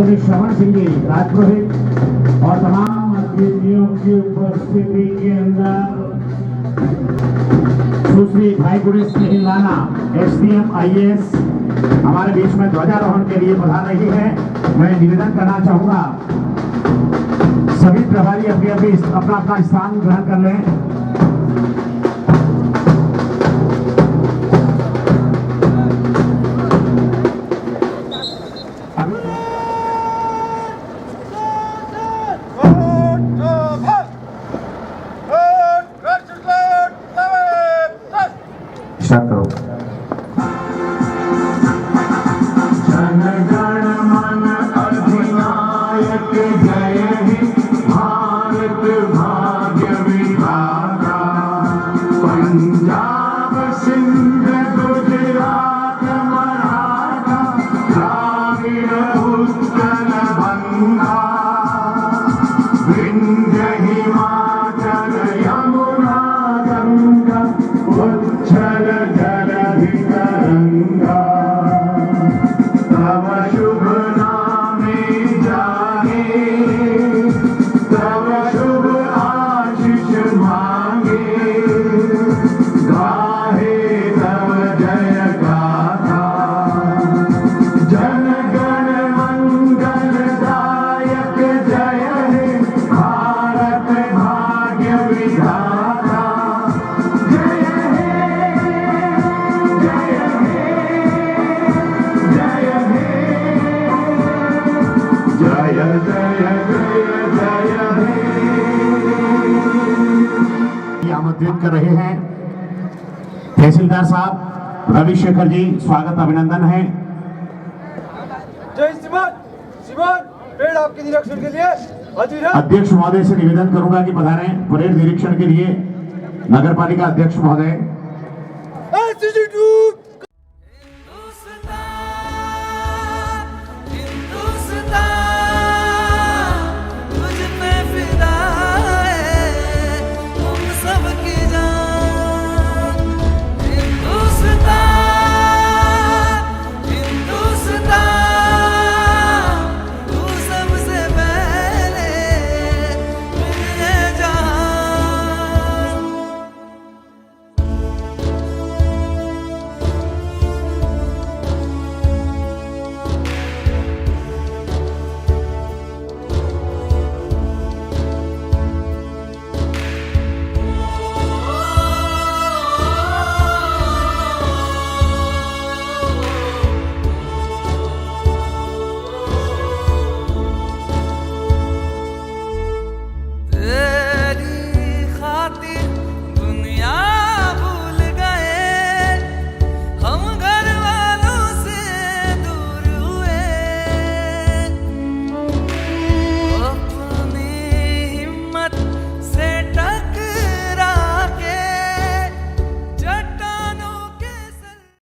आदरणीय श्रवण सिंह जी राजपुरोहित और तमाम अतिथियों की उपस्थिति के अंदर सुश्री भाई गुरेश हिंदाना SDM IAS हमारे बीच में ध्वजारोहण के लिए पधार रही है। मैं निवेदन करना चाहूंगा सभी प्रभारी अभी अपना अपना स्थान ग्रहण कर लें। आमंत्रित कर रहे हैं तहसीलदार साहब रविशेखर जी, स्वागत अभिनंदन है। जय श्रीमान पेड़ आपके निरीक्षण के लिए हाजिर है। अध्यक्ष महोदय से निवेदन करूंगा कि पधारें परेड निरीक्षण के लिए नगर पालिका अध्यक्ष महोदय।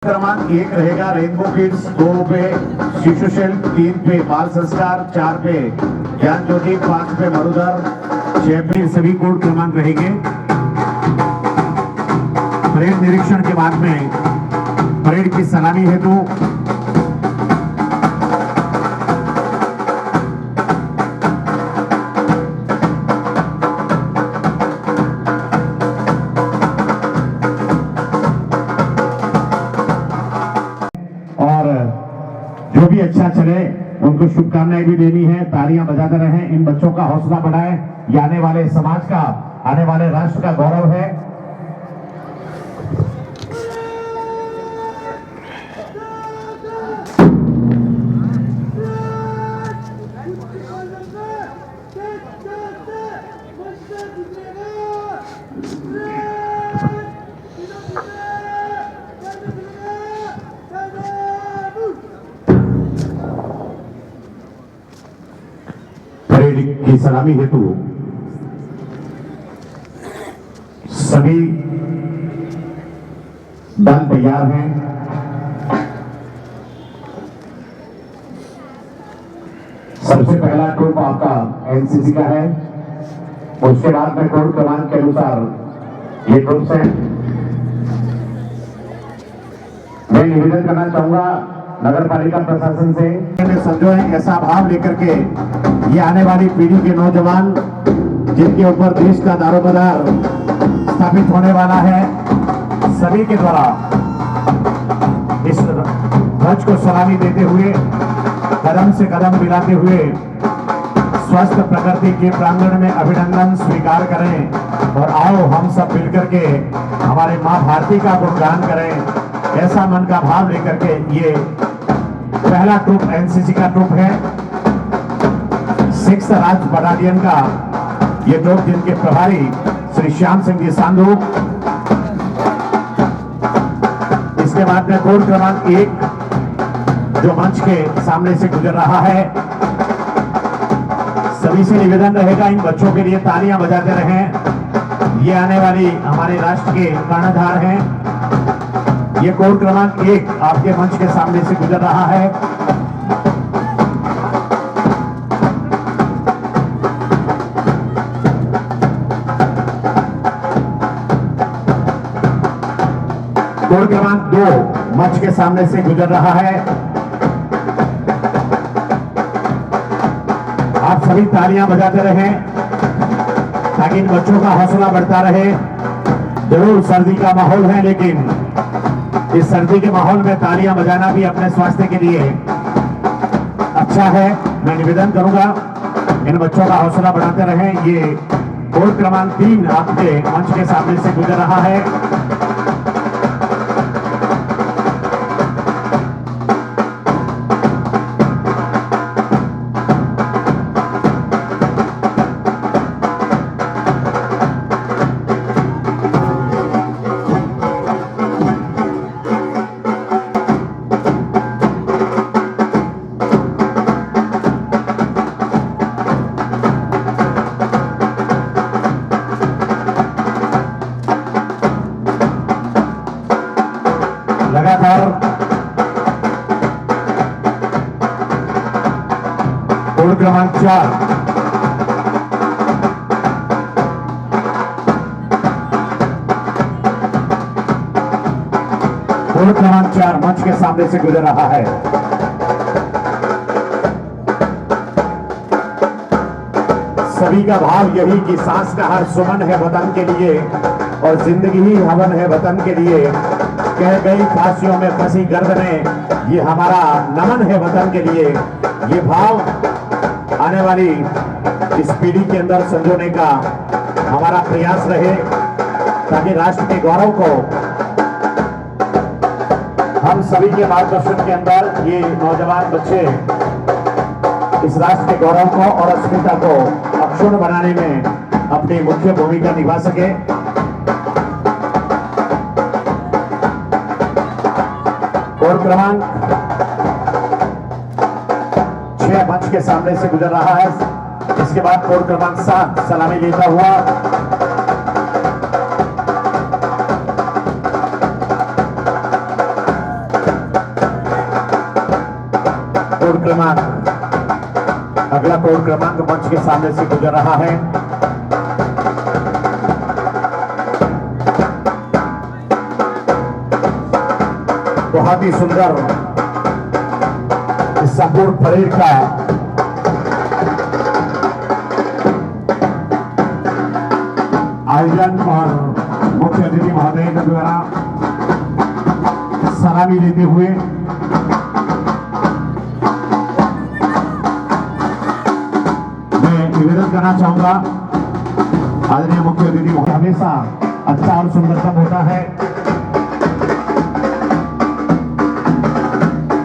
क्रमांक 1 रहेगा रेनबो किड्स, 2 पे शिशु शेल्फ, 3 पे बाल संस्कार, 4 पे ज्ञान ज्योति, 5 पे मरुधर, 6 पे सभी कोड क्रमांक रहेंगे। परेड निरीक्षण के बाद में परेड की सलामी हेतु जो भी अच्छा चले उनको शुभकामनाएं भी देनी है, तालियां बजाते रहें। इन बच्चों का हौसला बढ़ाएं, ये आने वाले समाज का, आने वाले राष्ट्र का गौरव है। की सलामी हेतु सभी दल तैयार हैं। सबसे पहला ग्रुप आपका एनसीसी का है, उसके बाद में कोड क्रमांक के अनुसार ये ग्रुप है। मैं निवेदन करना चाहूंगा नगर पालिका प्रशासन से संजोए ऐसा भाव लेकर के ये आने वाली पीढ़ी के नौजवान जिनके ऊपर देश का दारोमदार स्थापित होने वाला है, सभी के द्वारा इस ध्वज को सलामी देते हुए कदम से कदम मिलाते हुए स्वस्थ प्रकृति के प्रांगण में अभिनंदन स्वीकार करें और आओ हम सब मिलकर के हमारे माँ भारती का गुणगान करें। ऐसा मन का भाव लेकर के ये पहला ट्रूप एनसीसी का ट्रूप है, 6th राज्य बटालियन का ये ट्रूप, जिनके प्रभारी श्री श्याम सिंह जी सांधू। इसके बाद में कोड क्रमांक 1 जो मंच के सामने से गुजर रहा है, सभी से निवेदन रहेगा इन बच्चों के लिए तालियां बजाते रहें। ये आने वाली हमारे राष्ट्र के कर्णधार हैं। ये कोड क्रमांक 1 आपके मंच के सामने से गुजर रहा है। कोड क्रमांक 2 मंच के सामने से गुजर रहा है। आप सभी तालियां बजाते रहें ताकि इन बच्चों का हौसला बढ़ता रहे। जरूर सर्दी का माहौल है, लेकिन इस सर्दी के माहौल में तालियां बजाना भी अपने स्वास्थ्य के लिए अच्छा है। मैं निवेदन करूंगा इन बच्चों का हौसला बढ़ाते रहें। ये कोड क्रमांक 3 आपके मंच के सामने से गुजर रहा है। लगातार कोड क्रमांक 4 कोड क्रमांक 4 मंच के सामने से गुजर रहा है। सभी का भाव यही कि सांस का हर सुमन है वतन के लिए और जिंदगी ही हवन है वतन के लिए। कह गई फांसियों में फंसी गर्दनें, ये हमारा नमन है वतन के लिए। ये भाव आने वाली इस पीढ़ी के अंदर संजोने का हमारा प्रयास रहे ताकि राष्ट्र के गौरव को हम सभी के मार्गदर्शन के अंदर ये नौजवान बच्चे इस राष्ट्र के गौरव को और अस्मिता को अक्षुण्ण बनाने में अपनी मुख्य भूमिका निभा सके। कोड क्रमांक 6 मंच के सामने से गुजर रहा है। इसके बाद कोड क्रमांक 7 सलामी लेता हुआ कोड क्रमांक अगला कोड क्रमांक मंच के सामने से गुजर रहा है। बहुत ही सुंदर इस संपूर्ण परेड का आयोजन और मुख्य अतिथि महोदय के द्वारा सलामी लेते हुए मैं निवेदन करना चाहूंगा आदरणीय मुख्य अतिथि महोदय, हमेशा अच्छा और सुंदरतम होता है।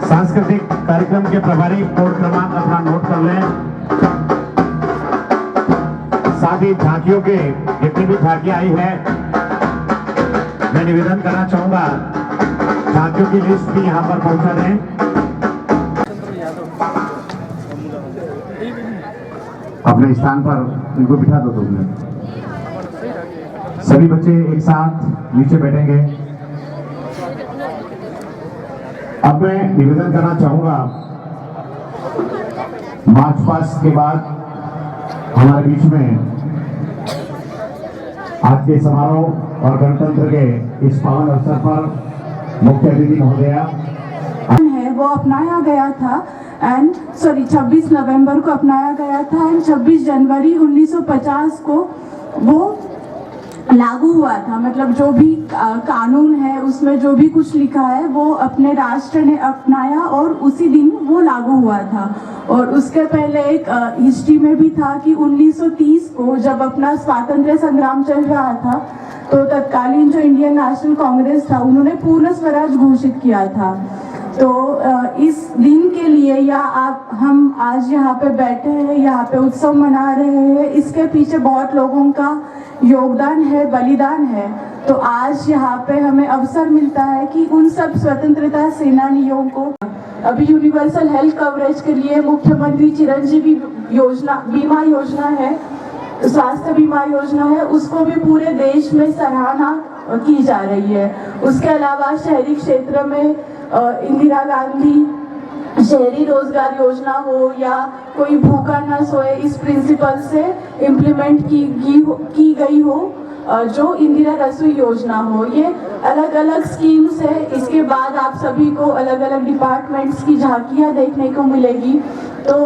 सांस्कृतिक कार्यक्रम के प्रभारी कोड क्रमांक अपना नोट कर लें। साथ ही झांकियों के जितनी भी झांकियां आई है, मैं निवेदन करना चाहूंगा झांकियों की लिस्ट भी यहां पर पहुंचा दें। अपने स्थान पर इनको बिठा दो 2 मिनट। सभी बच्चे एक साथ नीचे बैठेंगे। अब मैं निवेदन करना चाहूंगा, मार्च पास्ट के बाद हमारे बीच में आज के समारोह और गणतंत्र के इस पावन अवसर पर मुख्य अतिथि महोदया है वो अपनाया गया था एंड 26 नवंबर को अपनाया गया था एंड 26 जनवरी 1950 को वो लागू हुआ था। मतलब जो भी कानून है उसमें जो भी कुछ लिखा है वो अपने राष्ट्र ने अपनाया और उसी दिन वो लागू हुआ था। और उसके पहले एक हिस्ट्री में भी था कि 1930 को जब अपना स्वातंत्र्य संग्राम चल रहा था तो तत्कालीन जो इंडियन नेशनल कांग्रेस था उन्होंने पूर्ण स्वराज घोषित किया था। तो इस दिन के लिए या हम आज यहाँ पे बैठे हैं, यहाँ पे उत्सव मना रहे हैं, इसके पीछे बहुत लोगों का योगदान है, बलिदान है। तो आज यहाँ पे हमें अवसर मिलता है कि उन सब स्वतंत्रता सेनानियों को अभी यूनिवर्सल हेल्थ कवरेज के लिए मुख्यमंत्री चिरंजीवी योजना बीमा योजना है, स्वास्थ्य बीमा योजना है, उसको भी पूरे देश में सराहना की जा रही है। उसके अलावा शहरी क्षेत्र में इंदिरा गांधी शहरी रोजगार योजना हो या कोई भूखा न सोए, इस प्रिंसिपल से इम्प्लीमेंट की गई हो जो इंदिरा रसोई योजना हो। ये अलग अलग स्कीम्स है। इसके बाद आप सभी को अलग अलग डिपार्टमेंट्स की झांकियां देखने को मिलेगी। तो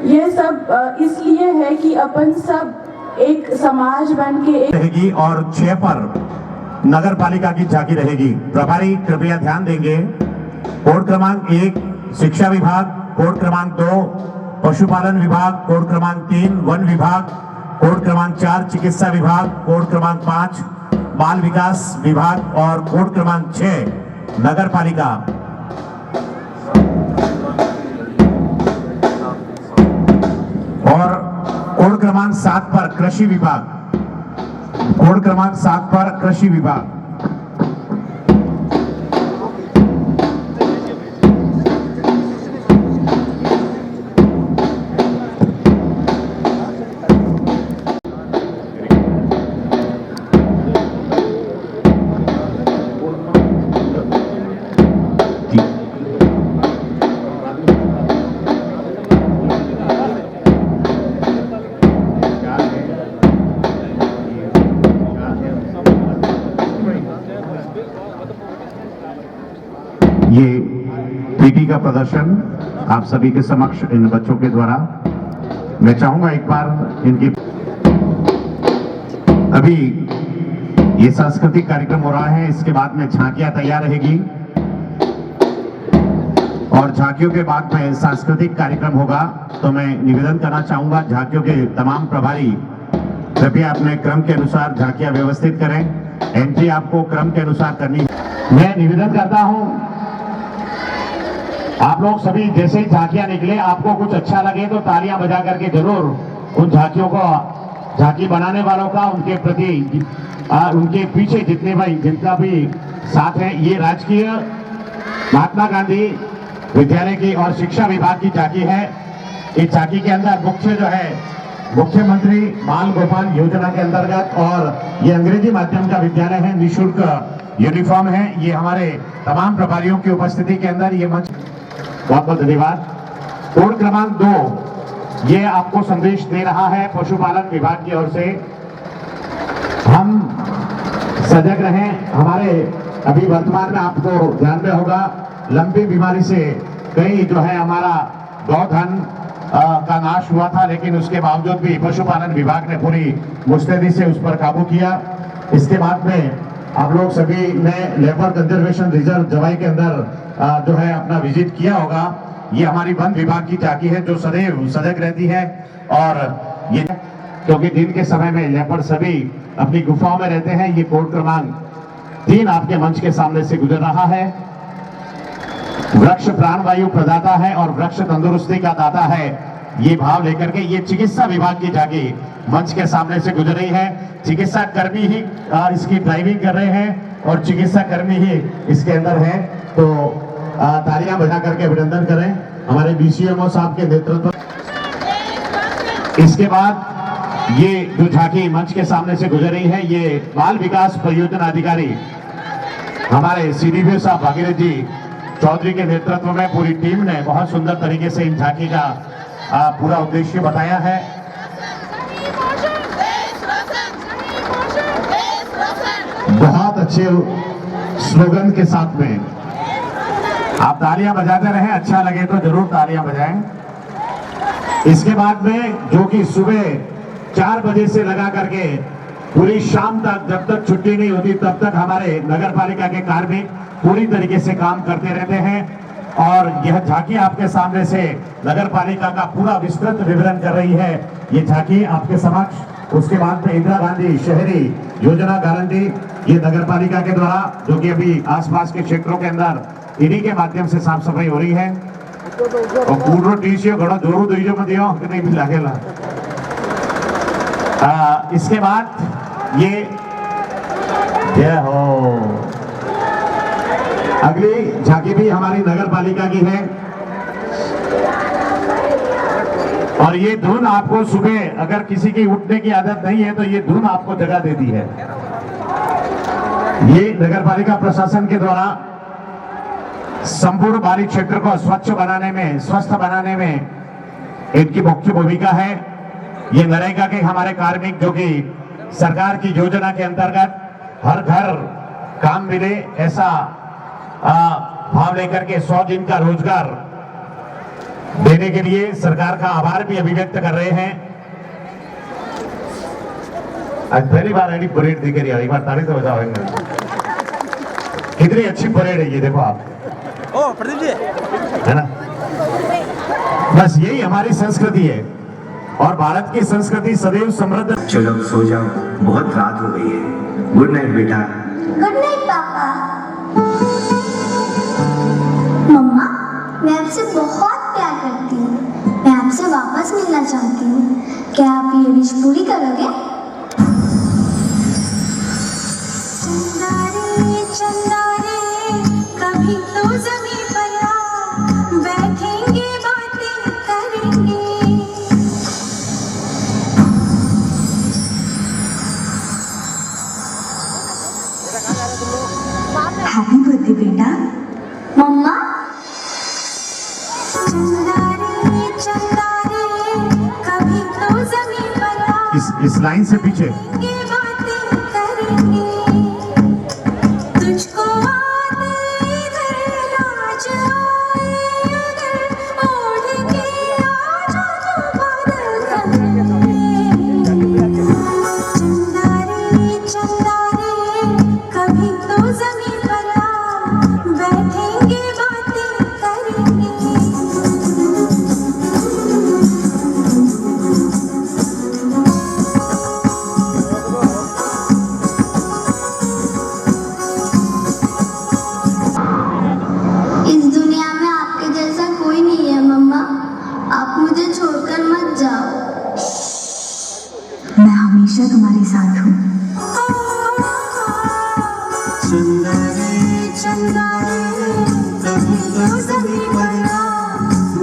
ये सब इसलिए है कि अपन सब एक समाज बन के रहेगी और 6 पर नगर पालिका की झांकी रहेगी। प्रभारी कृपया ध्यान देंगे। कोड क्रमांक 1 शिक्षा विभाग, कोड क्रमांक 2 पशुपालन विभाग, कोड क्रमांक 3 वन विभाग, कोड क्रमांक 4 चिकित्सा विभाग, कोड क्रमांक 5 बाल विकास विभाग और कोड क्रमांक 6 नगर पालिका। और कोड क्रमांक 7 पर कृषि विभाग, कोड क्रमांक 7 पर कृषि विभाग। ये पीटी का प्रदर्शन आप सभी के समक्ष इन बच्चों के द्वारा मैं चाहूंगा एक बार इनकी अभी ये सांस्कृतिक कार्यक्रम हो रहा है, इसके बाद में झांकियां तैयार रहेगी और झांकियों के बाद में सांस्कृतिक कार्यक्रम होगा। तो मैं निवेदन करना चाहूंगा झांकियों के तमाम प्रभारी कृपया अपने क्रम के अनुसार झांकियां व्यवस्थित करें। एंट्री आपको क्रम के अनुसार करनी है। मैं निवेदन करता हूं आप लोग सभी जैसे ही झांकियां निकले, आपको कुछ अच्छा लगे तो तालियां बजा करके जरूर उन झांकियों को, झांकी बनाने वालों का, उनके प्रति उनके पीछे जितने भाई जिनका भी साथ है। ये राजकीय महात्मा गांधी विद्यालय की और शिक्षा विभाग की झांकी है। इस झांकी के अंदर मुख्य जो है मुख्यमंत्री बाल गोपाल योजना के अंतर्गत, और ये अंग्रेजी माध्यम का विद्यालय है, निःशुल्क यूनिफॉर्म है। ये हमारे तमाम प्रभारियों की उपस्थिति के अंदर ये मंच, बहुत बहुत धन्यवाद। कोड क्रमांक 2 ये आपको संदेश दे रहा है पशुपालन विभाग की ओर से। हम सजग रहें। हमारे अभी वर्तमान में आपको ध्यान में होगा लंबी बीमारी से कई जो है हमारा गौधन का नाश हुआ था, लेकिन उसके बावजूद भी पशुपालन विभाग ने पूरी मुस्तैदी से उस पर काबू किया। इसके बाद में आप लोग सभी ने लेबर कंजर्वेशन रिजर्व जवाई के अंदर जो है अपना विजिट किया होगा। ये हमारी वन विभाग की झांकी है जो सदैव सजग रहती है। और ये क्योंकि दिन के समय में लेपर्ड सभी अपनी गुफाओं में रहते हैं। ये कोड क्रमांक 3 आपके मंच के सामने से गुजर रहा है। वृक्ष प्राणवायु प्रदाता है और वृक्ष तंदुरुस्ती का दाता है, ये भाव लेकर के ये चिकित्सा विभाग की झांकी मंच के सामने से गुजर रही है। चिकित्सा कर्मी ही इसकी ड्राइविंग कर रहे हैं और चिकित्सा कर्मी ही इसके अंदर है। तो तालियां बजा करके अभिनंदन करें हमारे बीसीएमओ साहब के नेतृत्व। इसके बाद ये जो झांकी मंच के सामने से गुजर रही है, ये बाल विकास परियोजना अधिकारी हमारे सीडीपीओ साहब भागीरथ जी चौधरी के नेतृत्व में पूरी टीम ने बहुत सुंदर तरीके से इन झांकी का पूरा उद्देश्य बताया है। बहुत अच्छे स्लोगन के साथ में आप तालियां बजाते रहें, अच्छा लगे तो जरूर तालियां बजाएं। इसके बाद में जो कि सुबह 4 बजे से लगा करके पूरी शाम तक, जब तक छुट्टी नहीं होती तब तक हमारे नगर पालिका के कार्मिक पूरी तरीके से काम करते रहते हैं। और यह झांकी आपके सामने से नगर पालिका का पूरा विस्तृत विवरण कर रही है। ये झांकी आपके समक्ष। उसके बाद में इंदिरा गांधी शहरी योजना गारंटी, ये नगर पालिका के द्वारा, जो कि अभी आसपास के क्षेत्रों के अंदर इन्हीं के माध्यम से साफ सफाई हो रही है। और कूड़ो टीसियो घड़ो जोरू दीजो मत दियो कि नहीं भी लागेला। इसके बाद ये हो अगली झांकी भी हमारी नगर पालिका की है। और ये धुन आपको सुबह, अगर किसी की उठने की आदत नहीं है तो ये धुन आपको जगा देती है। ये नगर पालिका प्रशासन के द्वारा संपूर्ण बाहरी क्षेत्र को स्वच्छ बनाने में, स्वस्थ बनाने में इनकी मुख्य भूमिका है। ये नरेगा के हमारे कार्मिक, जो कि सरकार की योजना के अंतर्गत हर घर काम मिले ऐसा भाव लेकर के 100 दिन का रोजगार देने के लिए सरकार का आभार भी अभिव्यक्त कर रहे हैं। आज पहली बार ऐसी परेड दिख रही है, एक बार ताली तो बजाओ। कितनी अच्छी परेड है ये, देखो आप। ओ प्रदीप जी, है ना। बस यही हमारी संस्कृति है और भारत की संस्कृति सदैव समृद्ध। चलो सो जाओ, बहुत रात हो गई है। गुड नाइट बेटा। गुड नाइट पापा। मम्मा, मैं आपसे बहुत प्यार करती हूँ। मैं आपसे वापस मिलना चाहती हूँ। क्या आप ये विश पूरी करोगे? चंदा रे, कभी तो ज़मीं पर आ, बैठेंगे बातें करेंगे। हैप्पी बर्थडे बेटा। मम्मा, कभी तो ज़मीं पर आ, इस लाइन से पीछे ये बातें करेंगे। तुझको आते इधर नाच आए उधर, ओढ़ के आजा तू बादल करेंगे। चंदा रे, कभी तो ज़मीं पर आ, बैठेंगे बातें करेंगे। इस दुनिया में आपके जैसा कोई नहीं है मम्मा। आप मुझे छोड़कर मत जाओ। मैं हमेशा तुम्हारे साथ हूँ। चंदा रे, कभी तो ज़मीं पर आ,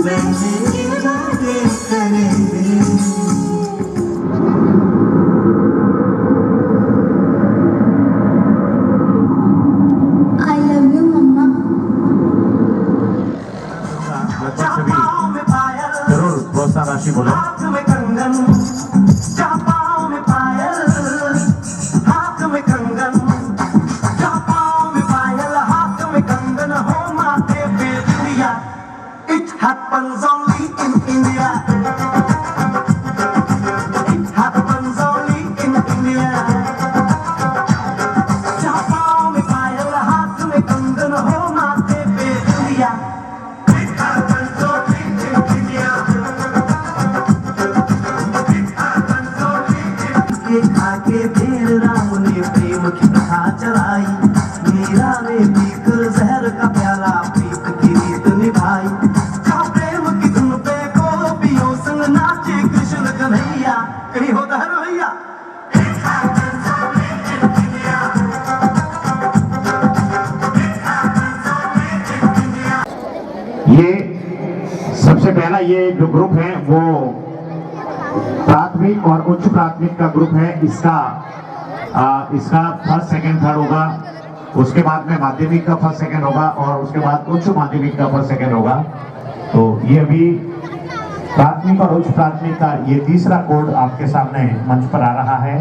बैठेंगे बातें करेंगे। I love you मम्मा। लगभग सभी जरूर प्रोत्साहन राशि बोले। हाथ में कंगन, पाँव में पायल, हाथ में कंगन, पाँव में पायल, हाथ में कंगन, हो माथे पे बिंदिया। It happens only in India. It happens only in India. पाँव में पायल, हाथ में कंगन, हो माथे पे बिंदिया। It happens only in India. आके देर राम ने प्रेम की कथा चलाई, मीरा ने पीकर जहर का प्याला प्रीत की रीत निभाई। जहाँ प्रेम की धुन पे गोपियों संग नाचे कृष्ण कन्हैया, कहीं होता है भैया। ये सबसे पहला ये जो ग्रुप है वो प्राथमिक और उच्च प्राथमिक का ग्रुप है। इसका फर्स्ट सेकंड थर्ड होगा, उसके बाद में माध्यमिक का फर्स्ट सेकंड होगा और उसके बाद उच्च माध्यमिक का फर्स्ट सेकंड होगा। तो ये अभी प्राथमिक और उच्च प्राथमिक का ये तीसरा कोड आपके सामने मंच पर आ रहा है।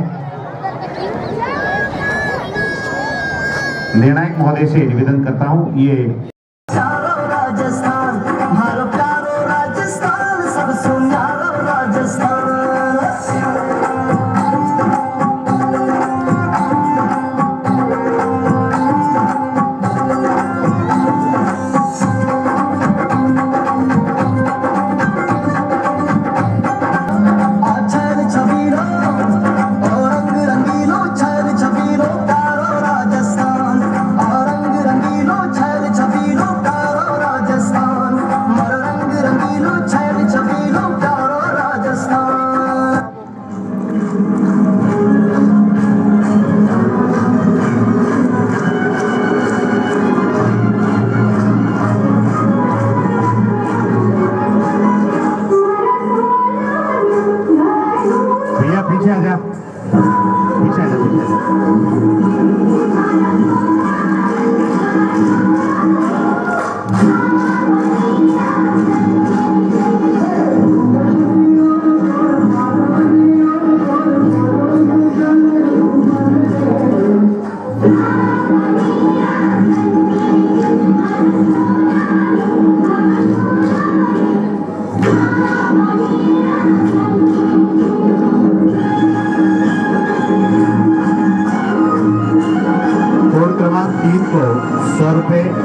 निर्णायक महोदय से निवेदन करता हूँ, ये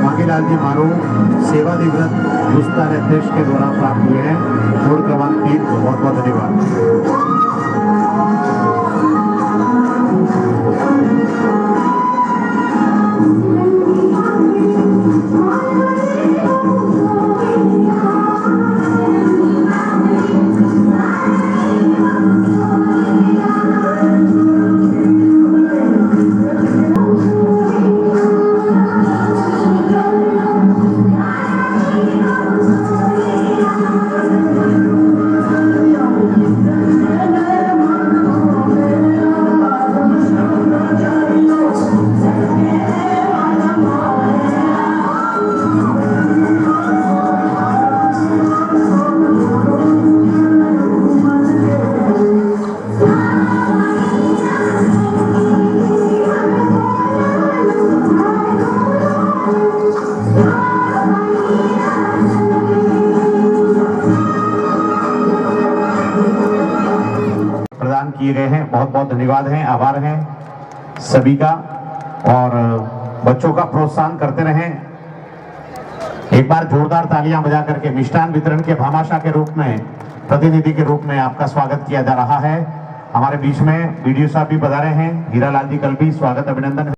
मांगीलाल जी मारू सेवानिवृत्त हिंदुस्तान अध्यक्ष के द्वारा प्राप्त हुए हैं। कोड क्रमांक 3 को बहुत बहुत धन्यवाद। प्रदान किए गए हैं। बहुत बहुत धन्यवाद हैं, आभार हैं सभी का। और बच्चों का प्रोत्साहन करते रहें। एक बार जोरदार तालियां बजा करके मिष्ठान वितरण के भामाशाह के रूप में, प्रतिनिधि के रूप में आपका स्वागत किया जा रहा है। हमारे बीच में बीडीओ साहब भी पधारे हैं, हीरालाल जी कल भी स्वागत अभिनंदन।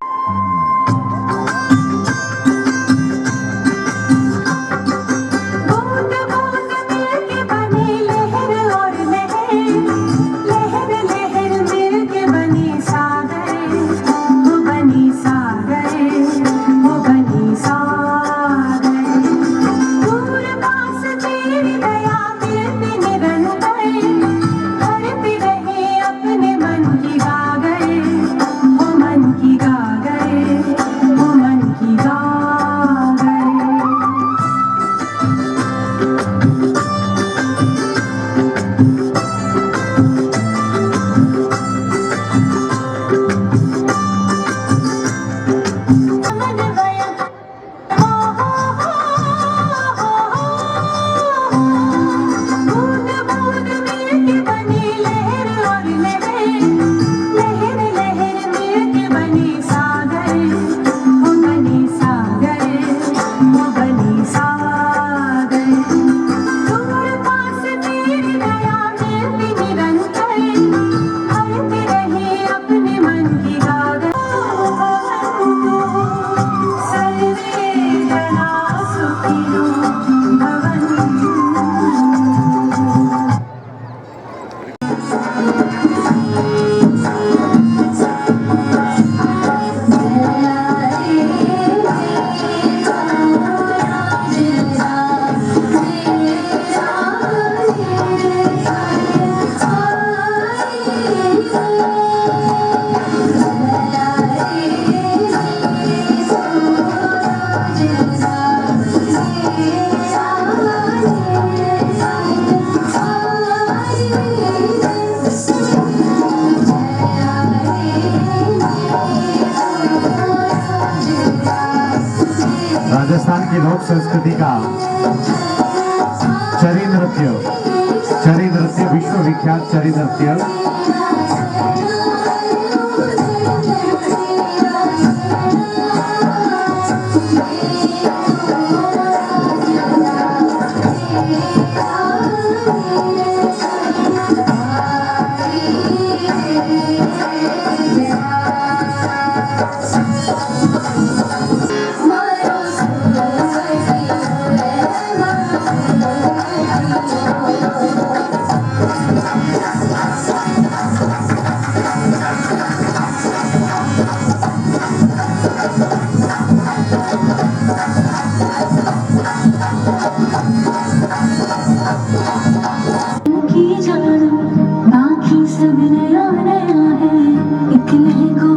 राजस्थान की लोक संस्कृति का चरी नृत्य विश्व विख्यात चरी नृत्य बाकी सब नया नया है, इतने को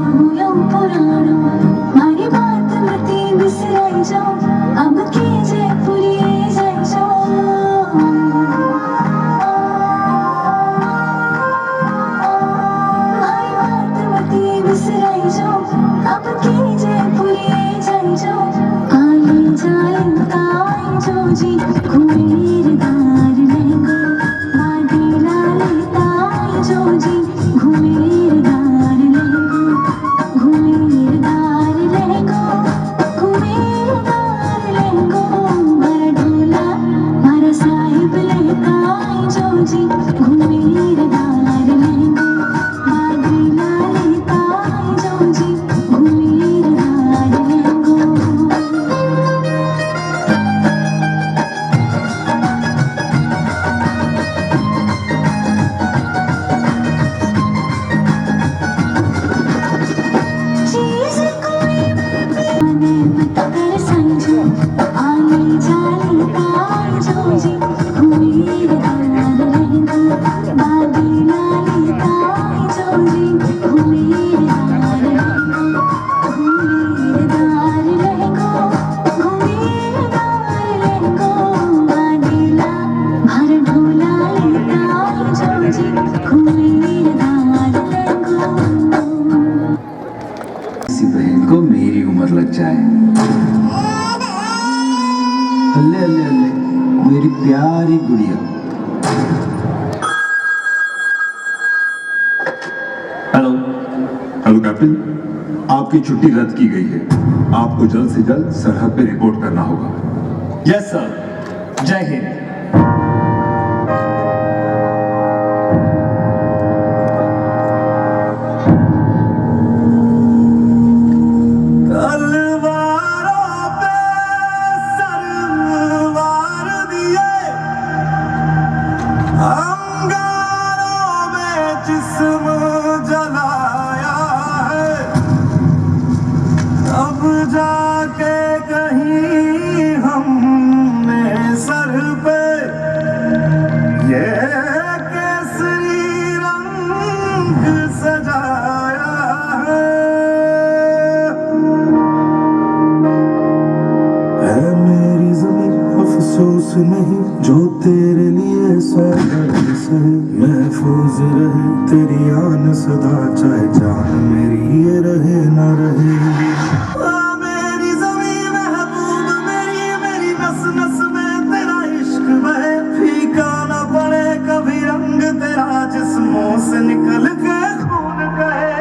अगर समझो आने जाने का जो जी हुई दार लहंगा बागी लाली का जो जी हुई दार लहंगा हुई दार लहंगा हुई दार लहंगा बागीला भर ढोला का जो जी हुई दार लहंगा। किसी बहन को मेरी उम्र लग जाए। अल्ले अल्ले अल्ले मेरी प्यारी गुड़िया। हेलो हेलो कैप्टन, आपकी छुट्टी रद्द की गई है। आपको जल्द से जल्द सरहद पे रिपोर्ट करना होगा। यस सर, जय हिंद। तलवारों पे सरवार दिए, अंगारों में जिस्म जलाया है, अब जाके कहीं हमने सर पे ये केसरी रंग सजाया है मेरी ज़मीन अफसोस नहीं जो तेरे लिए सौ दर्द सहे, महफूज रहे तेरी आन सदा चाहे जान मेरी ये रहे ना रहे। मेरी ज़मीन महबूब मेरी, मेरी नस नस में तेरा इश्क बहे, फीका ना पड़े कभी रंग तेरा जिस्मों से निकल के खून कहे।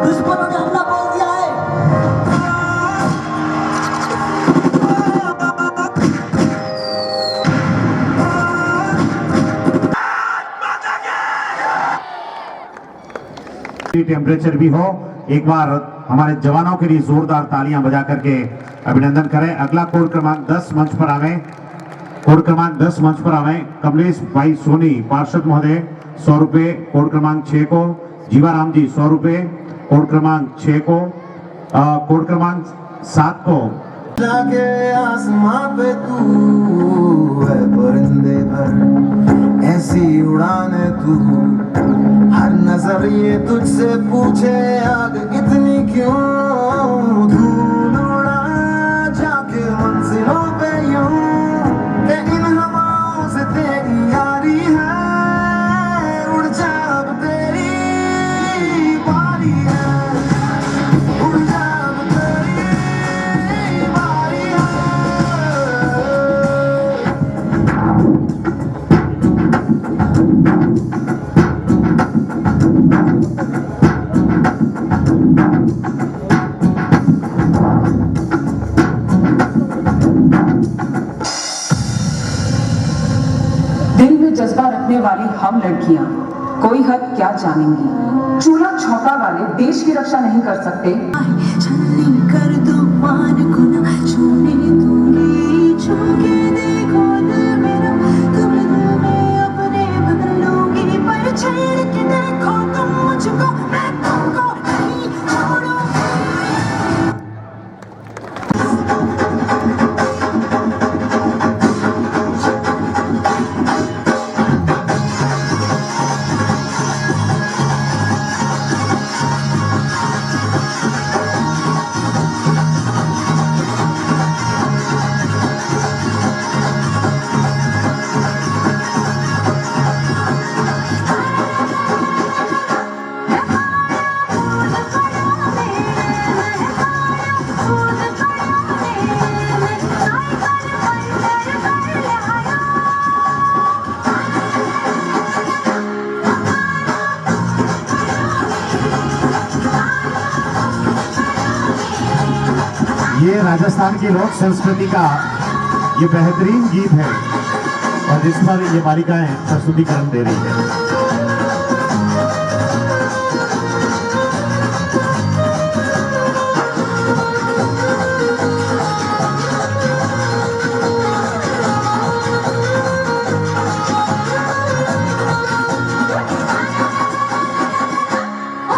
दुश्मनों ने हमला बोल दिया है। टेम्परेचर भी हो, एक बार हमारे जवानों के लिए जोरदार तालियां बजा करके अभिनंदन करें। अगला कोड क्रमांक 10 मंच पर आवे। कोड क्रमांक 10 मंच पर आवे। कमलेश भाई सोनी पार्षद महोदय 100 रुपए। कोड क्रमांक 6 को जीवाराम जी 100 रुपए। कोड क्रमांक 6 को कोड क्रमांक 7 को जाके आसमां पे तू है परिंदे भर, ऐसी उड़ाने तू हर नजर ये तुझसे पूछे आग इतनी क्यों, धूल उड़ा जाके मंजिलों पे यूं कि इन हवाओं से तेरी यारी है, उड़ जा अब तेरी बारी है, उड़ जा अब तेरी बारी है। दिल में जज्बा रखने वाली हम लड़कियां कोई हद क्या जानेंगी। चूल्हा छौका वाले देश की रक्षा नहीं कर सकते। छलनी कर दो मान को ना छूने दूंगी, छू के देखो दिल मेरा, तुम दिल में अपने बदलोगी, पर छेड़ के देखो तुम मुझको, मैं तुमको नहीं छोड़ूंगी। ये राजस्थान की लोक संस्कृति का ये बेहतरीन गीत है और जिस पर ये बालिकाएं प्रस्तुतिकरण दे रही है। ओ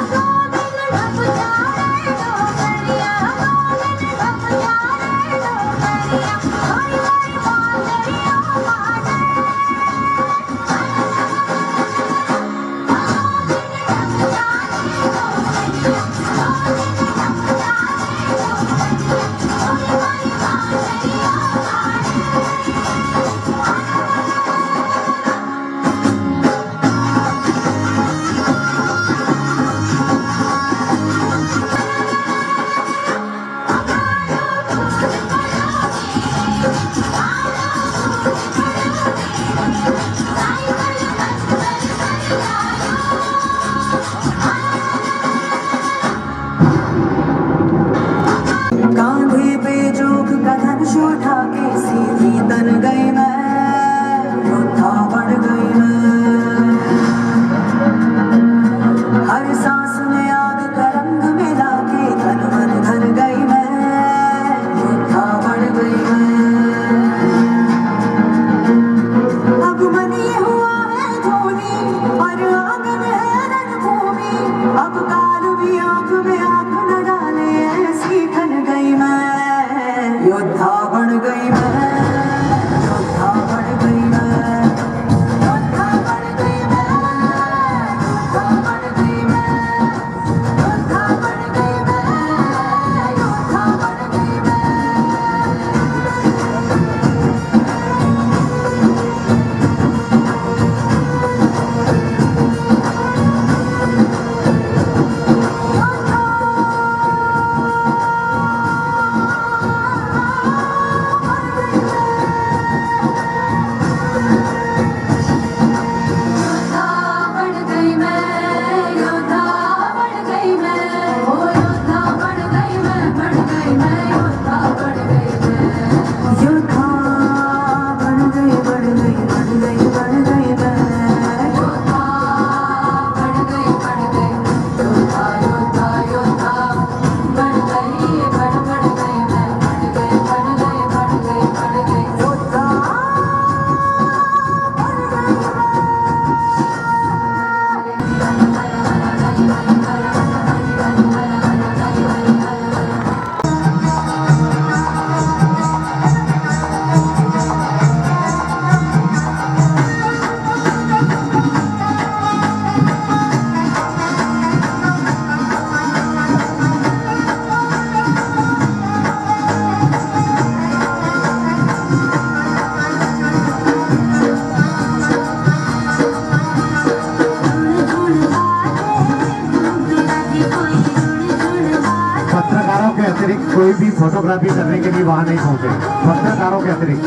कोई भी फोटोग्राफी करने के लिए वहां नहीं पहुंचे, पत्रकारों के अतिरिक्त।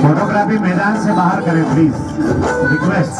फोटोग्राफी मैदान से बाहर करें प्लीज, रिक्वेस्ट।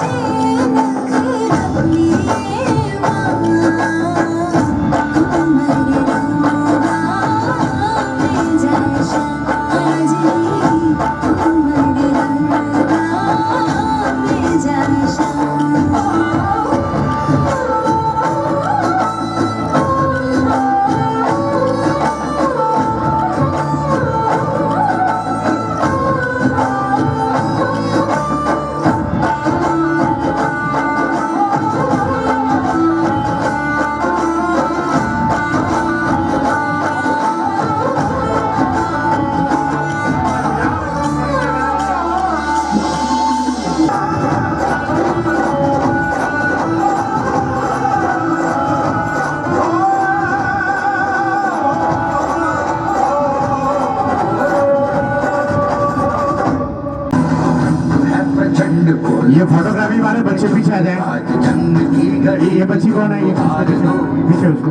ये फोटोग्राफी वाले बच्चे पीछे आ जाए। ये बच्ची कौन है? ये पीछे उसको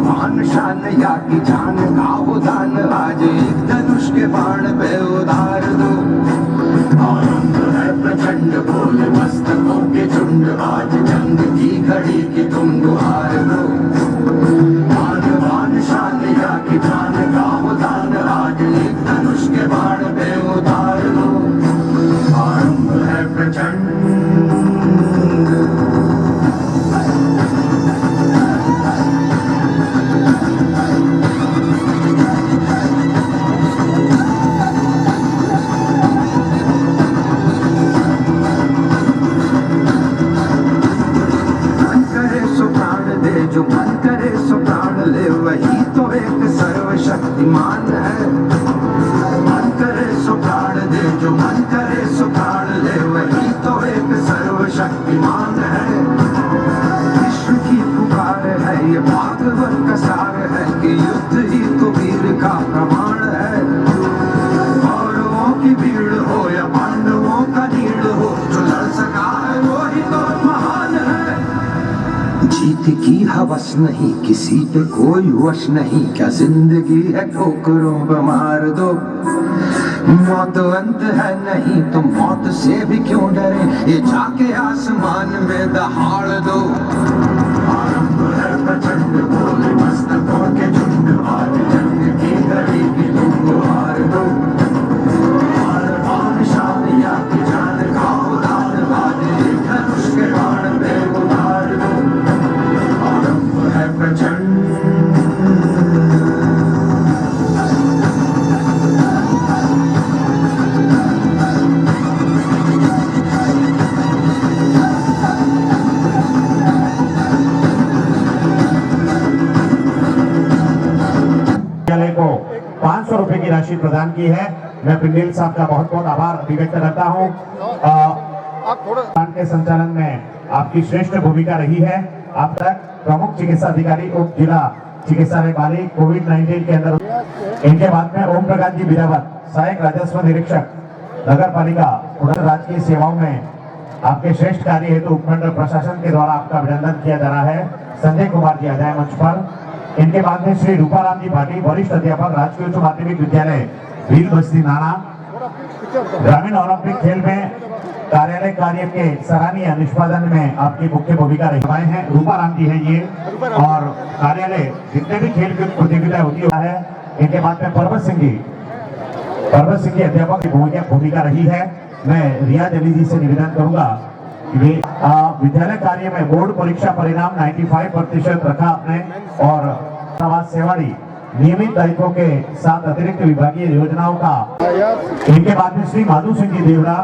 मान शान या की जान का वो दान, आज एक धनुष के बाण पे उधार दो। आनंद है प्रचंड बोले मस्तकों के झुंड, आज जंग की घड़ी की तुम गुहार दो। मान शान या की जान का वो दान, आज एक धनुष के बाण पे उधार दो। आरंभ है प्रचंड। जो मन करे सो प्राण ले, वही तो एक सर्वशक्तिमान है। मन करे सो प्राण दे, जो मन करे सो प्राण ले, वही तो एक सर्वशक्तिमान है। विश्व की पुकार है ये भागवत का सार है, कि युद्ध ही तो वीर का प्रमाण है। कौरवों की भीड़ हो या पांडवों का नीड़ हो, जो लड़ सका है वो ही तो महान है। जीत की हवस नहीं, किसी पे कोई वश नहीं, क्या जिंदगी है ठोकरों पे मार दो। मौत अंत है नहीं तो मौत से भी क्यों डरे, ये जाके आसमान में दहाड़ दो। आरंभ है प्रचंड बोले मस्तकों के झुंड, आज जंग की घड़ी की तुम गुहार दो। आन शान या की जान का उदार, आज एक धनुष के बाण पे उधार दो। आरंभ है प्रचंड। प्रदान की है। मैं पिंडेल साहब का बहुत बहुत आभार व्यक्त करता हूँ। के संचालन में आपकी श्रेष्ठ भूमिका रही है। आप तक प्रमुख चिकित्सा अधिकारी उप जिला चिकित्सालय पाली कोविड-19 के अंदर। इनके बाद में ओम प्रकाश जी बिरावत, सहायक राजस्व निरीक्षक नगर पालिका राज्य की सेवाओं में आपके श्रेष्ठ कार्य हेतु उपमंडल प्रशासन के द्वारा आपका अभिनंदन किया जा रहा है। संजय कुमार जी आ जाए मंच पर। इनके बाद में श्री रूपाराम जी भाटी, वरिष्ठ अध्यापक, राजकीय उच्च माध्यमिक विद्यालय भील बस्ती नाना। ग्रामीण ओलंपिक खेल में कार्यालय कार्य के सराहनीय निष्पादन में आपकी मुख्य भूमिका रही है। रूपाराम जी है ये, और कार्यालय जितने भी खेल की प्रतियोगिता होती है। इनके बाद में पर्वत सिंह जी अध्यापक की भूमिका रही है। मैं रियाज अली जी से निवेदन करूंगा कि वे विद्यालय कार्य में बोर्ड परीक्षा परिणाम 95% रखा आपने, और समाज सेवाड़ी नियमित दायित्वों के साथ अतिरिक्त विभागीय योजनाओं का। इनके बाद में श्री माधु सिंह जी देवड़ा,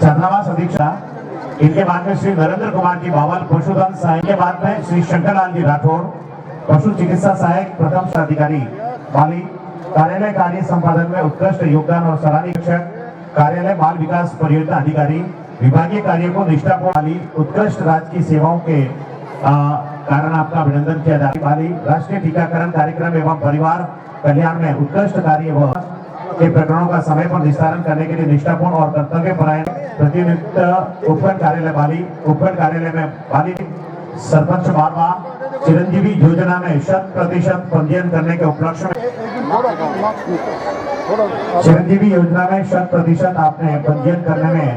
छात्रावास अधीक्षक। इनके बाद में श्री नरेंद्र कुमार जी बावल, पशुधन सहायक। के बाद में श्री शंकरलाल जी राठौर, पशु चिकित्सा सहायक प्रथम अधिकारी पाली। कार्यालय कार्य संपादन में उत्कृष्ट योगदान और सराहनीय शिक्षक, कार्यालय बाल विकास परियोजना अधिकारी, विभागीय कार्य को निष्ठापूर्ण पाली। उत्कृष्ट राज्य की सेवाओं के कारण आपका अभिनंदन किया जाता है। पाली राष्ट्रीय टीकाकरण कार्यक्रम एवं परिवार कल्याण में उत्कृष्ट कार्य व के प्रकरणों का समय पर निस्तारण करने के लिए निष्ठापूर्ण और कर्तव्यपरायण प्रतिनिधित्व उपखंड कार्यालय पाली। उपखंड कार्यालय में पाली सरपंच बारवा चिरंजीवी योजना में 100% पंजीयन करने के उपलक्ष्य में चिरंजीवी योजना में 100% आपने पंजीयन करने में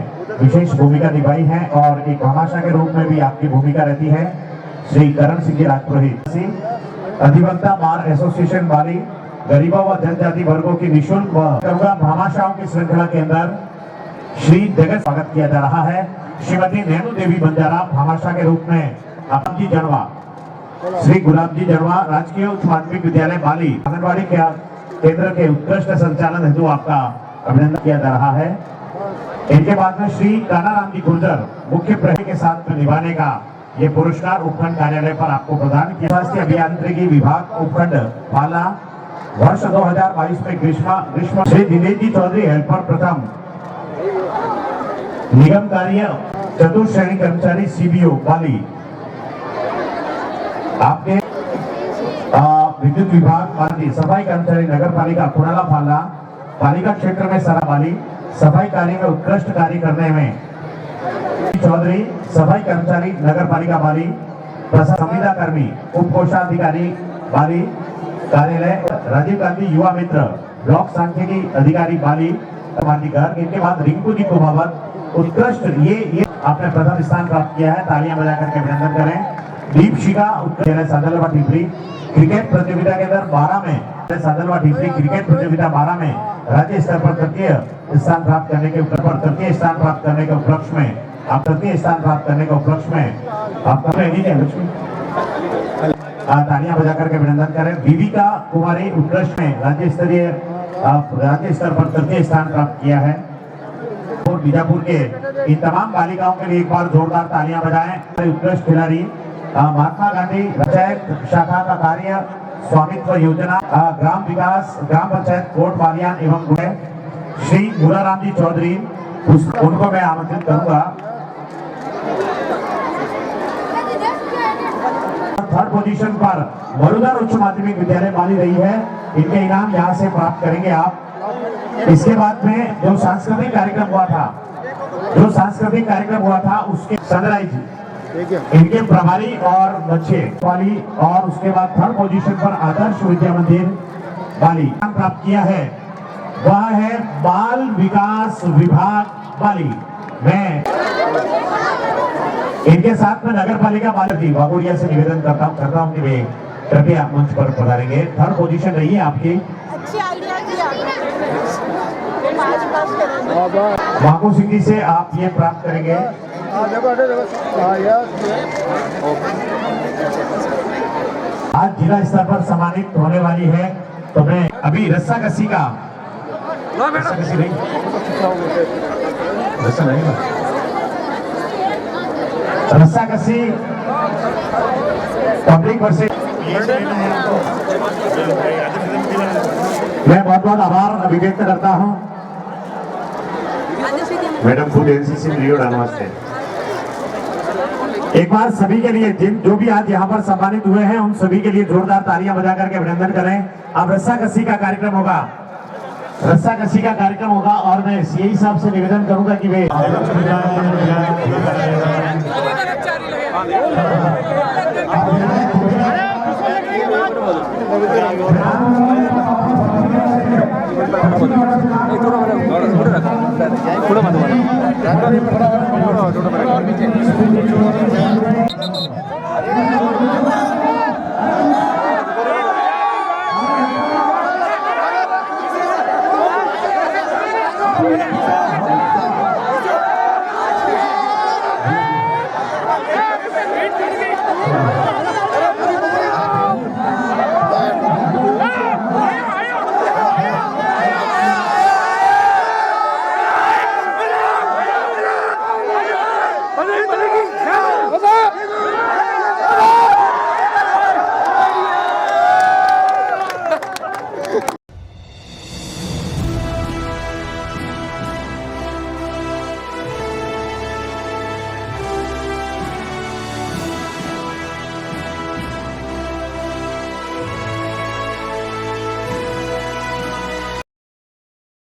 विशेष भूमिका निभाई है, और एक भामाशाह के रूप में भी आपकी भूमिका रहती है। श्री करण सिंह जी राजपुरोहित, अधिवक्ता बार एसोसिएशन वाली, गरीबों व जनजाति वर्गों की निःशुल्क व करुणा भामाशाहों की श्रृंखला के अंदर श्री जगत स्वागत किया जा रहा है। श्रीमती नैनू देवी बंजारा भामाशाह के रूप में गुलाब जी जड़वा, श्री गुलाब जी जड़वा, राजकीय उच्च माध्यमिक विद्यालय बाली आंगनबाड़ी केंद्र के उत्कृष्ट संचालन हेतु आपका अभिनंदन किया जा रहा है। इनके बाद में श्री कानाराम जी गुर्जर, मुख्य प्रहरी के साथ निभाने का ये पुरस्कार उपखंड कार्यालय पर आपको प्रदान किया। स्वास्थ्य अभियांत्रिकी विभाग उपखंड पाला, वर्ष 2022 में ग्रीष्म। श्री दिनेश जी चौधरी, हेल्पर प्रथम निगम कार्य चतुर्श्रेणी कर्मचारी सीबीओ पाली। आपके विद्युत विभाग पाली, सफाई कर्मचारी नगर पालिका कुड़ाला पाला, पालिका क्षेत्र में सरा पाली, सफाई कार्य में उत्कृष्ट कार्य करने में चौधरी, सफाई कर्मचारी नगर पालिका बाली, संविदा कर्मी उप कोषाधिकारी बाली कार्यालय, राजीव गांधी युवा मित्र ब्लॉक सांख्यिकी अधिकारी बाली घर। इनके बाद रिंकू जी कुमावत, उत्कृष्ट ये आपने प्रथम स्थान प्राप्त किया है, तालियां बजा करके अभिनंदन करें। दीप शिका उत्कृष्ट सादलवा टिपरी क्रिकेट प्रतियोगिता के अंदर 12 में सादलवा टिपरी क्रिकेट प्रतियोगिता 12 में राज्य स्तर पर तृतीय स्थान प्राप्त करने के तृतीय स्थान प्राप्त करने के उपलक्ष्य में आप तृतीय स्थान प्राप्त करने के उपलक्ष्य में आपका तालियां बजा करके अभिनंदन करें। बीविका कुमारी उत्कृष्ट में राज्य स्तर पर तृतीय स्थान प्राप्त किया है। और बीजापुर के इन तमाम बालिकाओं के लिए एक बार जोरदार तालियां बजाएं। उत्कृष्ट खिलाड़ी महात्मा गांधी पंचायत शाखा का कार्य स्वामित्व योजना ग्राम विकास ग्राम पंचायत कोट बालियान एवं गुड़े श्री गुलाराम जी चौधरी, उनको मैं आमंत्रित करूंगा। थर्ड पोजीशन पर मरुदार उच्च माध्यमिक विद्यालय बाली रही है। इनके इनाम यहाँ से प्राप्त करेंगे आप। इसके बाद में जो सांस्कृतिक कार्यक्रम हुआ था उसके सनराइज इनके प्रभारी और बच्चे वाली, और उसके बाद थर्ड पोजीशन पर आदर्श विद्या मंदिर वाली प्राप्त किया है, वह है बाल विकास विभाग वाली। मैं इनके साथ में नगर पालिका बाली वागोड़िया से निवेदन करता हूँ कि वे कृपया मंच पर पधारेंगे। थर्ड पोजीशन रही है आपकी। माकू सिंह जी से आप ये प्राप्त करेंगे। आज जिला स्तर पर सम्मानित होने वाली है, तो मैं अभी रस्साकसी का रस्साकसी पब्लिक वर्सेस मैं बहुत बहुत आभार अभिव्यक्त करता हूं मैडम खुद एनसीसी पीरियड नमस्ते। एक बार सभी के लिए जो भी आज यहाँ पर सम्मानित हुए हैं उन सभी के लिए जोरदार तालियां बजा करके अभिनंदन करें। अब रस्साकसी का कार्यक्रम होगा, रस्साकसी का कार्यक्रम होगा और मैं यही साहब से निवेदन करूंगा कि वे